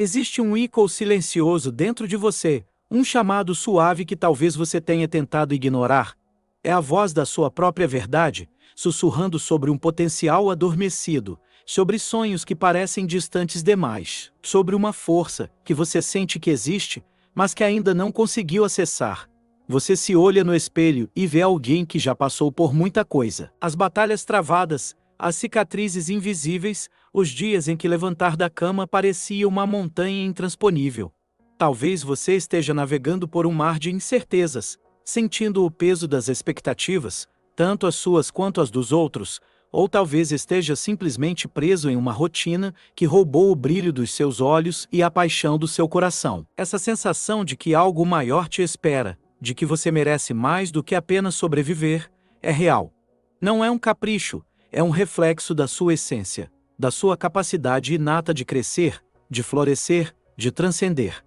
Existe um eco silencioso dentro de você, um chamado suave que talvez você tenha tentado ignorar. É a voz da sua própria verdade, sussurrando sobre um potencial adormecido, sobre sonhos que parecem distantes demais, sobre uma força que você sente que existe, mas que ainda não conseguiu acessar. Você se olha no espelho e vê alguém que já passou por muita coisa. As batalhas travadas, as cicatrizes invisíveis, os dias em que levantar da cama parecia uma montanha intransponível. Talvez você esteja navegando por um mar de incertezas, sentindo o peso das expectativas, tanto as suas quanto as dos outros, ou talvez esteja simplesmente preso em uma rotina que roubou o brilho dos seus olhos e a paixão do seu coração. Essa sensação de que algo maior te espera, de que você merece mais do que apenas sobreviver, é real. Não é um capricho, é um reflexo da sua essência, da sua capacidade inata de crescer, de florescer, de transcender.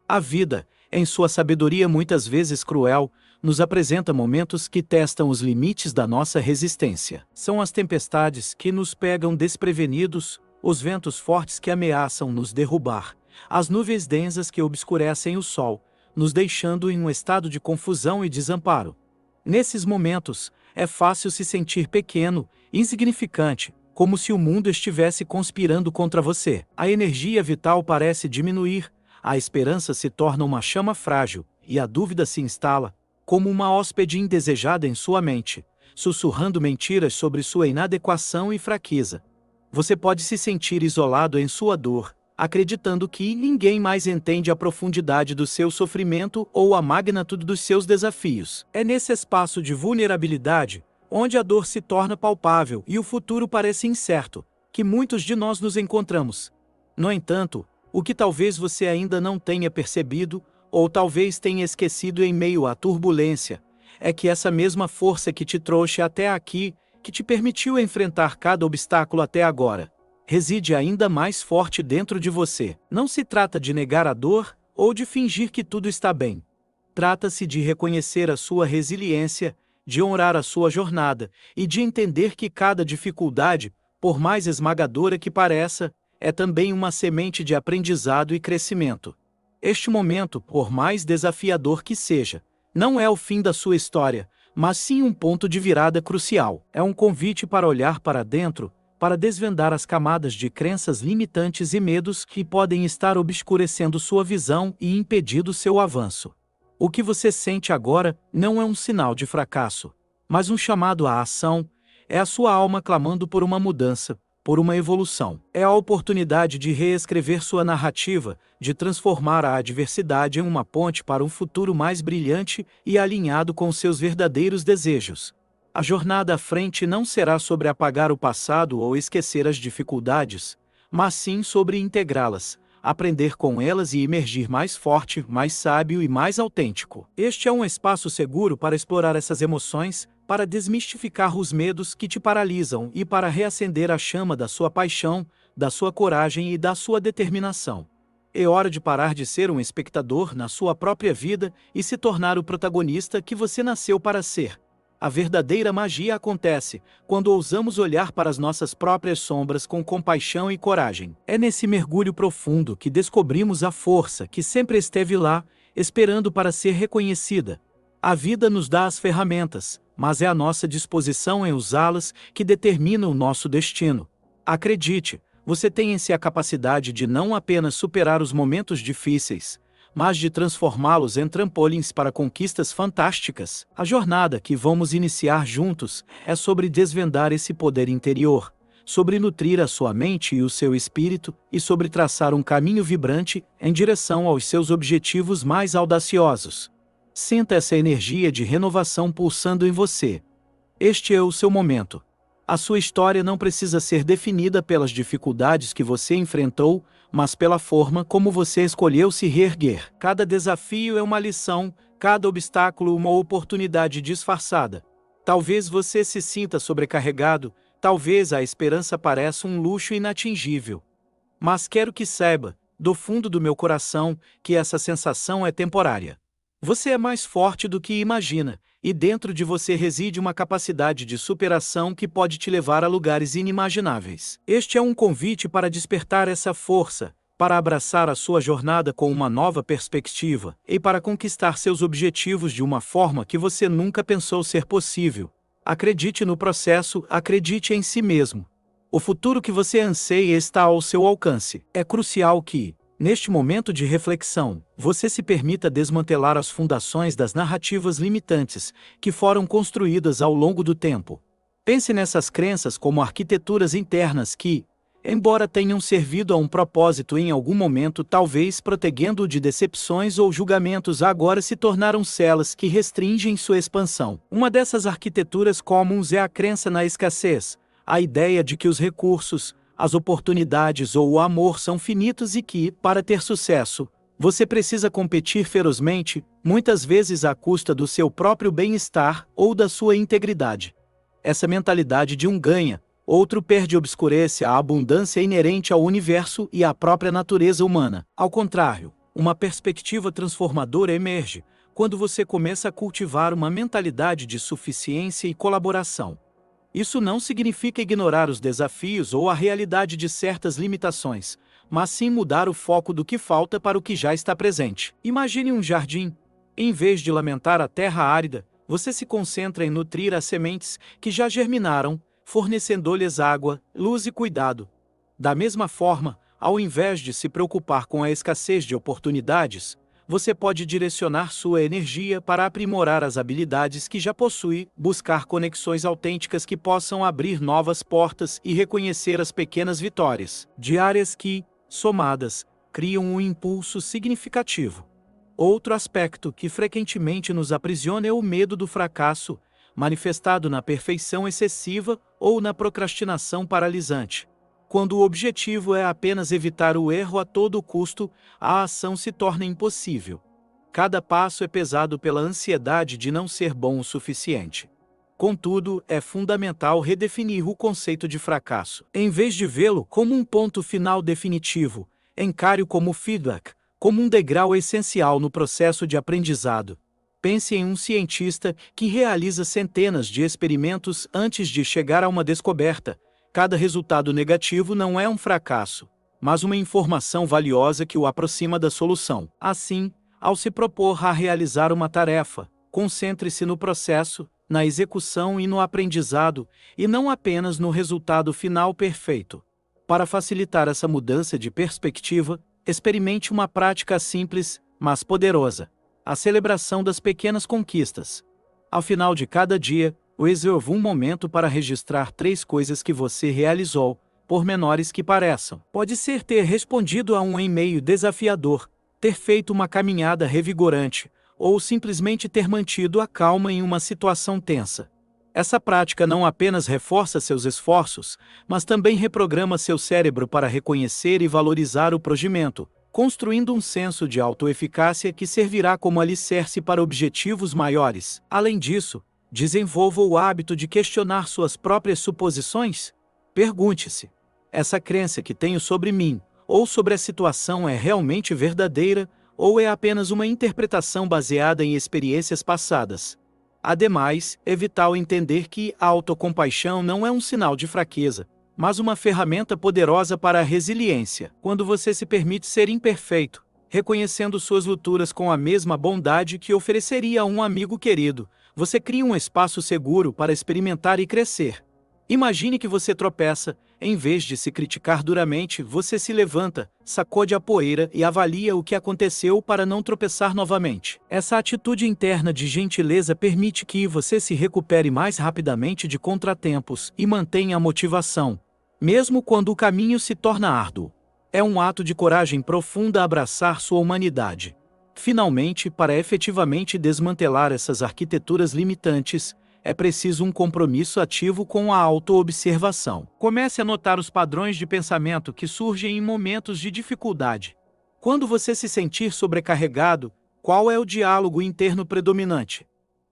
A vida, em sua sabedoria muitas vezes cruel, nos apresenta momentos que testam os limites da nossa resistência. São as tempestades que nos pegam desprevenidos, os ventos fortes que ameaçam nos derrubar, as nuvens densas que obscurecem o sol, nos deixando em um estado de confusão e desamparo. Nesses momentos, é fácil se sentir pequeno, insignificante, como se o mundo estivesse conspirando contra você. A energia vital parece diminuir, a esperança se torna uma chama frágil, e a dúvida se instala, como uma hóspede indesejada em sua mente, sussurrando mentiras sobre sua inadequação e fraqueza. Você pode se sentir isolado em sua dor, acreditando que ninguém mais entende a profundidade do seu sofrimento ou a magnitude dos seus desafios. É nesse espaço de vulnerabilidade, onde a dor se torna palpável e o futuro parece incerto, que muitos de nós nos encontramos. No entanto, o que talvez você ainda não tenha percebido, ou talvez tenha esquecido em meio à turbulência, é que essa mesma força que te trouxe até aqui, que te permitiu enfrentar cada obstáculo até agora, reside ainda mais forte dentro de você. Não se trata de negar a dor ou de fingir que tudo está bem. Trata-se de reconhecer a sua resiliência, de honrar a sua jornada e de entender que cada dificuldade, por mais esmagadora que pareça, é também uma semente de aprendizado e crescimento. Este momento, por mais desafiador que seja, não é o fim da sua história, mas sim um ponto de virada crucial. É um convite para olhar para dentro, para desvendar as camadas de crenças limitantes e medos que podem estar obscurecendo sua visão e impedindo seu avanço. O que você sente agora não é um sinal de fracasso, mas um chamado à ação. É a sua alma clamando por uma mudança, por uma evolução. É a oportunidade de reescrever sua narrativa, de transformar a adversidade em uma ponte para um futuro mais brilhante e alinhado com seus verdadeiros desejos. A jornada à frente não será sobre apagar o passado ou esquecer as dificuldades, mas sim sobre integrá-las, aprender com elas e emergir mais forte, mais sábio e mais autêntico. Este é um espaço seguro para explorar essas emoções, para desmistificar os medos que te paralisam e para reacender a chama da sua paixão, da sua coragem e da sua determinação. É hora de parar de ser um espectador na sua própria vida e se tornar o protagonista que você nasceu para ser. A verdadeira magia acontece quando ousamos olhar para as nossas próprias sombras com compaixão e coragem. É nesse mergulho profundo que descobrimos a força que sempre esteve lá, esperando para ser reconhecida. A vida nos dá as ferramentas, mas é a nossa disposição em usá-las que determina o nosso destino. Acredite, você tem em si a capacidade de não apenas superar os momentos difíceis, mas de transformá-los em trampolins para conquistas fantásticas. A jornada que vamos iniciar juntos é sobre desvendar esse poder interior, sobre nutrir a sua mente e o seu espírito e sobre traçar um caminho vibrante em direção aos seus objetivos mais audaciosos. Sinta essa energia de renovação pulsando em você. Este é o seu momento. A sua história não precisa ser definida pelas dificuldades que você enfrentou, mas pela forma como você escolheu se reerguer. Cada desafio é uma lição, cada obstáculo uma oportunidade disfarçada. Talvez você se sinta sobrecarregado, talvez a esperança pareça um luxo inatingível. Mas quero que saiba, do fundo do meu coração, que essa sensação é temporária. Você é mais forte do que imagina, e dentro de você reside uma capacidade de superação que pode te levar a lugares inimagináveis. Este é um convite para despertar essa força, para abraçar a sua jornada com uma nova perspectiva e para conquistar seus objetivos de uma forma que você nunca pensou ser possível. Acredite no processo, acredite em si mesmo. O futuro que você anseia está ao seu alcance. É crucial que, neste momento de reflexão, você se permita desmantelar as fundações das narrativas limitantes que foram construídas ao longo do tempo. Pense nessas crenças como arquiteturas internas que, embora tenham servido a um propósito em algum momento, talvez protegendo-o de decepções ou julgamentos, agora se tornaram celas que restringem sua expansão. Uma dessas arquiteturas comuns é a crença na escassez, a ideia de que os recursos, as oportunidades ou o amor são finitos e que, para ter sucesso, você precisa competir ferozmente, muitas vezes à custa do seu próprio bem-estar ou da sua integridade. Essa mentalidade de um ganha, outro perde obscurece a abundância inerente ao universo e à própria natureza humana. Ao contrário, uma perspectiva transformadora emerge quando você começa a cultivar uma mentalidade de suficiência e colaboração. Isso não significa ignorar os desafios ou a realidade de certas limitações, mas sim mudar o foco do que falta para o que já está presente. Imagine um jardim. Em vez de lamentar a terra árida, você se concentra em nutrir as sementes que já germinaram, fornecendo-lhes água, luz e cuidado. Da mesma forma, ao invés de se preocupar com a escassez de oportunidades, você pode direcionar sua energia para aprimorar as habilidades que já possui, buscar conexões autênticas que possam abrir novas portas e reconhecer as pequenas vitórias diárias que, somadas, criam um impulso significativo. Outro aspecto que frequentemente nos aprisiona é o medo do fracasso, manifestado na perfeição excessiva ou na procrastinação paralisante. Quando o objetivo é apenas evitar o erro a todo custo, a ação se torna impossível. Cada passo é pesado pela ansiedade de não ser bom o suficiente. Contudo, é fundamental redefinir o conceito de fracasso. Em vez de vê-lo como um ponto final definitivo, encare-o como feedback, como um degrau essencial no processo de aprendizado. Pense em um cientista que realiza centenas de experimentos antes de chegar a uma descoberta. Cada resultado negativo não é um fracasso, mas uma informação valiosa que o aproxima da solução. Assim, ao se propor a realizar uma tarefa, concentre-se no processo, na execução e no aprendizado, e não apenas no resultado final perfeito. Para facilitar essa mudança de perspectiva, experimente uma prática simples, mas poderosa: a celebração das pequenas conquistas. Ao final de cada dia, reserve um momento para registrar 3 coisas que você realizou, por menores que pareçam. Pode ser ter respondido a um e-mail desafiador, ter feito uma caminhada revigorante, ou simplesmente ter mantido a calma em uma situação tensa. Essa prática não apenas reforça seus esforços, mas também reprograma seu cérebro para reconhecer e valorizar o progresso, construindo um senso de autoeficácia que servirá como alicerce para objetivos maiores. Além disso, desenvolva o hábito de questionar suas próprias suposições. Pergunte-se: essa crença que tenho sobre mim, ou sobre a situação, é realmente verdadeira, ou é apenas uma interpretação baseada em experiências passadas? Ademais, é vital entender que a autocompaixão não é um sinal de fraqueza, mas uma ferramenta poderosa para a resiliência. Quando você se permite ser imperfeito, reconhecendo suas luturas com a mesma bondade que ofereceria a um amigo querido, você cria um espaço seguro para experimentar e crescer. Imagine que você tropeça. Em vez de se criticar duramente, você se levanta, sacode a poeira e avalia o que aconteceu para não tropeçar novamente. Essa atitude interna de gentileza permite que você se recupere mais rapidamente de contratempos e mantenha a motivação, mesmo quando o caminho se torna árduo. É um ato de coragem profunda abraçar sua humanidade. Finalmente, para efetivamente desmantelar essas arquiteturas limitantes, é preciso um compromisso ativo com a autoobservação. Comece a notar os padrões de pensamento que surgem em momentos de dificuldade. Quando você se sentir sobrecarregado, qual é o diálogo interno predominante?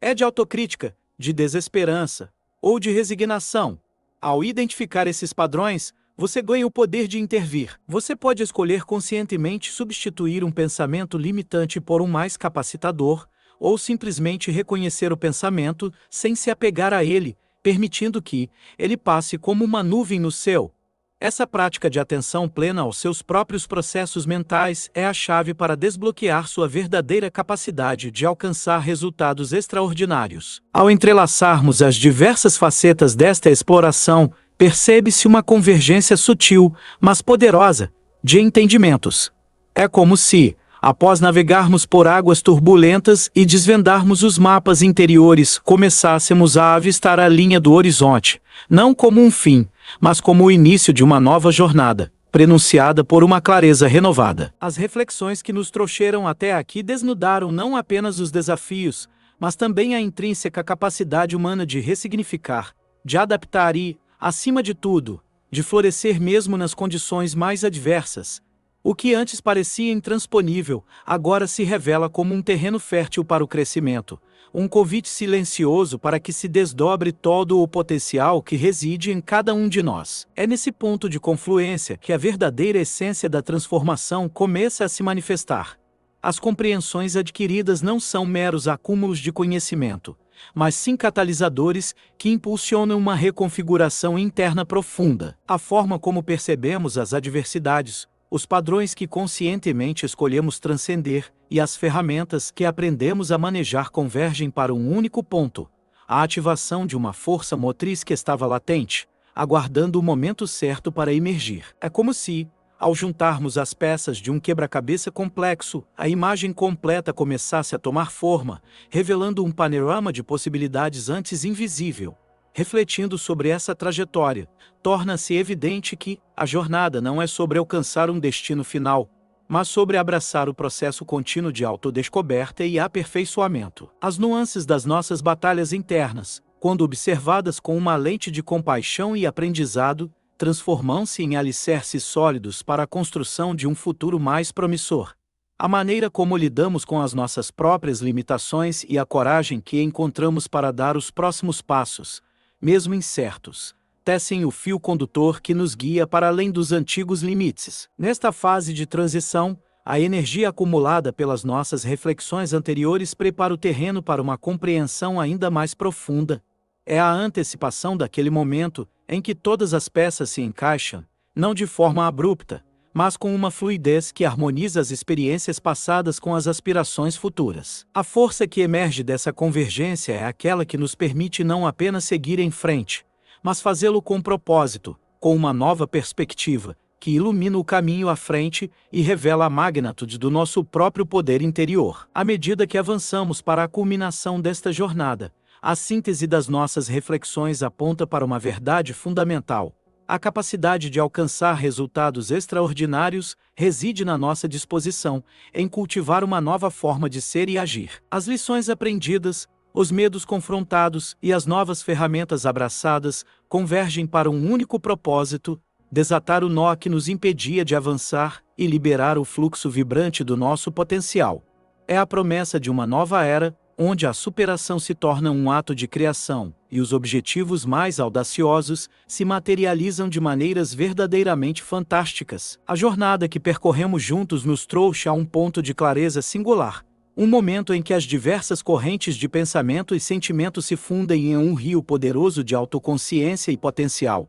É de autocrítica, de desesperança ou de resignação? Ao identificar esses padrões, você ganha o poder de intervir. Você pode escolher conscientemente substituir um pensamento limitante por um mais capacitador, ou simplesmente reconhecer o pensamento sem se apegar a ele, permitindo que ele passe como uma nuvem no céu. Essa prática de atenção plena aos seus próprios processos mentais é a chave para desbloquear sua verdadeira capacidade de alcançar resultados extraordinários. Ao entrelaçarmos as diversas facetas desta exploração, percebe-se uma convergência sutil, mas poderosa, de entendimentos. É como se, após navegarmos por águas turbulentas e desvendarmos os mapas interiores, começássemos a avistar a linha do horizonte, não como um fim, mas como o início de uma nova jornada, prenunciada por uma clareza renovada. As reflexões que nos trouxeram até aqui desnudaram não apenas os desafios, mas também a intrínseca capacidade humana de ressignificar, de adaptar e, acima de tudo, de florescer mesmo nas condições mais adversas. O que antes parecia intransponível, agora se revela como um terreno fértil para o crescimento, um convite silencioso para que se desdobre todo o potencial que reside em cada um de nós. É nesse ponto de confluência que a verdadeira essência da transformação começa a se manifestar. As compreensões adquiridas não são meros acúmulos de conhecimento, mas sim catalisadores que impulsionam uma reconfiguração interna profunda. A forma como percebemos as adversidades, os padrões que conscientemente escolhemos transcender e as ferramentas que aprendemos a manejar convergem para um único ponto: a ativação de uma força motriz que estava latente, aguardando o momento certo para emergir. É como se, ao juntarmos as peças de um quebra-cabeça complexo, a imagem completa começasse a tomar forma, revelando um panorama de possibilidades antes invisível. Refletindo sobre essa trajetória, torna-se evidente que a jornada não é sobre alcançar um destino final, mas sobre abraçar o processo contínuo de autodescoberta e aperfeiçoamento. As nuances das nossas batalhas internas, quando observadas com uma lente de compaixão e aprendizado, transformam-se em alicerces sólidos para a construção de um futuro mais promissor. A maneira como lidamos com as nossas próprias limitações e a coragem que encontramos para dar os próximos passos, mesmo incertos, tecem o fio condutor que nos guia para além dos antigos limites. Nesta fase de transição, a energia acumulada pelas nossas reflexões anteriores prepara o terreno para uma compreensão ainda mais profunda. É a antecipação daquele momento em que todas as peças se encaixam, não de forma abrupta, mas com uma fluidez que harmoniza as experiências passadas com as aspirações futuras. A força que emerge dessa convergência é aquela que nos permite não apenas seguir em frente, mas fazê-lo com propósito, com uma nova perspectiva, que ilumina o caminho à frente e revela a magnitude do nosso próprio poder interior. À medida que avançamos para a culminação desta jornada, a síntese das nossas reflexões aponta para uma verdade fundamental. A capacidade de alcançar resultados extraordinários reside na nossa disposição em cultivar uma nova forma de ser e agir. As lições aprendidas, os medos confrontados e as novas ferramentas abraçadas convergem para um único propósito: desatar o nó que nos impedia de avançar e liberar o fluxo vibrante do nosso potencial. É a promessa de uma nova era, onde a superação se torna um ato de criação, e os objetivos mais audaciosos se materializam de maneiras verdadeiramente fantásticas. A jornada que percorremos juntos nos trouxe a um ponto de clareza singular, um momento em que as diversas correntes de pensamento e sentimento se fundem em um rio poderoso de autoconsciência e potencial.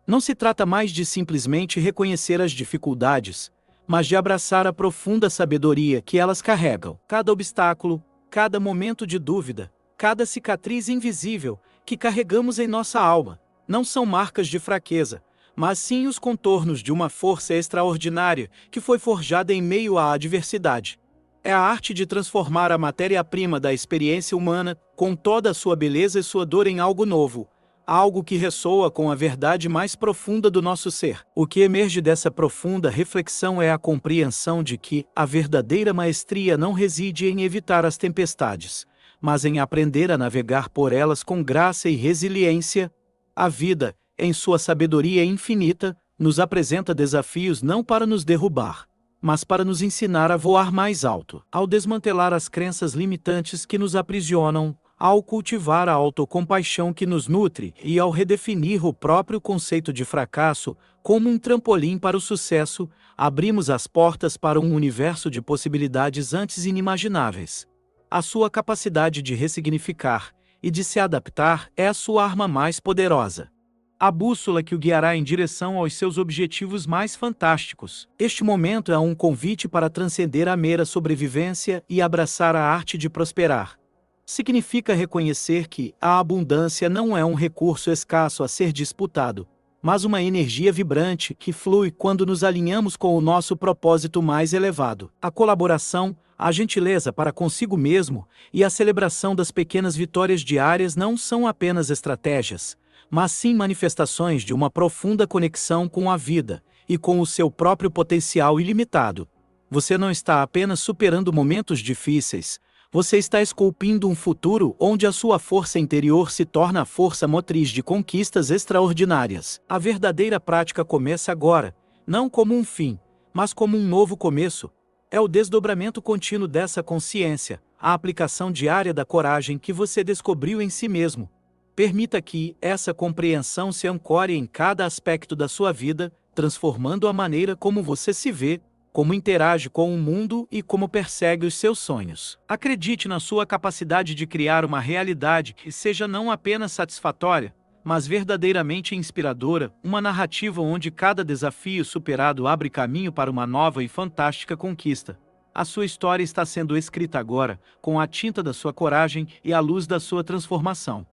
Não se trata mais de simplesmente reconhecer as dificuldades, mas de abraçar a profunda sabedoria que elas carregam. Cada obstáculo, cada momento de dúvida, cada cicatriz invisível que carregamos em nossa alma, não são marcas de fraqueza, mas sim os contornos de uma força extraordinária que foi forjada em meio à adversidade. É a arte de transformar a matéria-prima da experiência humana, com toda a sua beleza e sua dor, em algo novo, algo que ressoa com a verdade mais profunda do nosso ser. O que emerge dessa profunda reflexão é a compreensão de que a verdadeira maestria não reside em evitar as tempestades, mas em aprender a navegar por elas com graça e resiliência. A vida, em sua sabedoria infinita, nos apresenta desafios não para nos derrubar, mas para nos ensinar a voar mais alto. Ao desmantelar as crenças limitantes que nos aprisionam, ao cultivar a autocompaixão que nos nutre e ao redefinir o próprio conceito de fracasso como um trampolim para o sucesso, abrimos as portas para um universo de possibilidades antes inimagináveis. A sua capacidade de ressignificar e de se adaptar é a sua arma mais poderosa. a bússola que o guiará em direção aos seus objetivos mais fantásticos. Este momento é um convite para transcender a mera sobrevivência e abraçar a arte de prosperar. Significa reconhecer que a abundância não é um recurso escasso a ser disputado, mas uma energia vibrante que flui quando nos alinhamos com o nosso propósito mais elevado. A colaboração, a gentileza para consigo mesmo e a celebração das pequenas vitórias diárias não são apenas estratégias, mas sim manifestações de uma profunda conexão com a vida e com o seu próprio potencial ilimitado. Você não está apenas superando momentos difíceis, você está esculpindo um futuro onde a sua força interior se torna a força motriz de conquistas extraordinárias. A verdadeira prática começa agora, não como um fim, mas como um novo começo. É o desdobramento contínuo dessa consciência, a aplicação diária da coragem que você descobriu em si mesmo. Permita que essa compreensão se ancore em cada aspecto da sua vida, transformando a maneira como você se vê, como interage com o mundo e como persegue os seus sonhos. Acredite na sua capacidade de criar uma realidade que seja não apenas satisfatória, mas verdadeiramente inspiradora, uma narrativa onde cada desafio superado abre caminho para uma nova e fantástica conquista. A sua história está sendo escrita agora, com a tinta da sua coragem e a luz da sua transformação.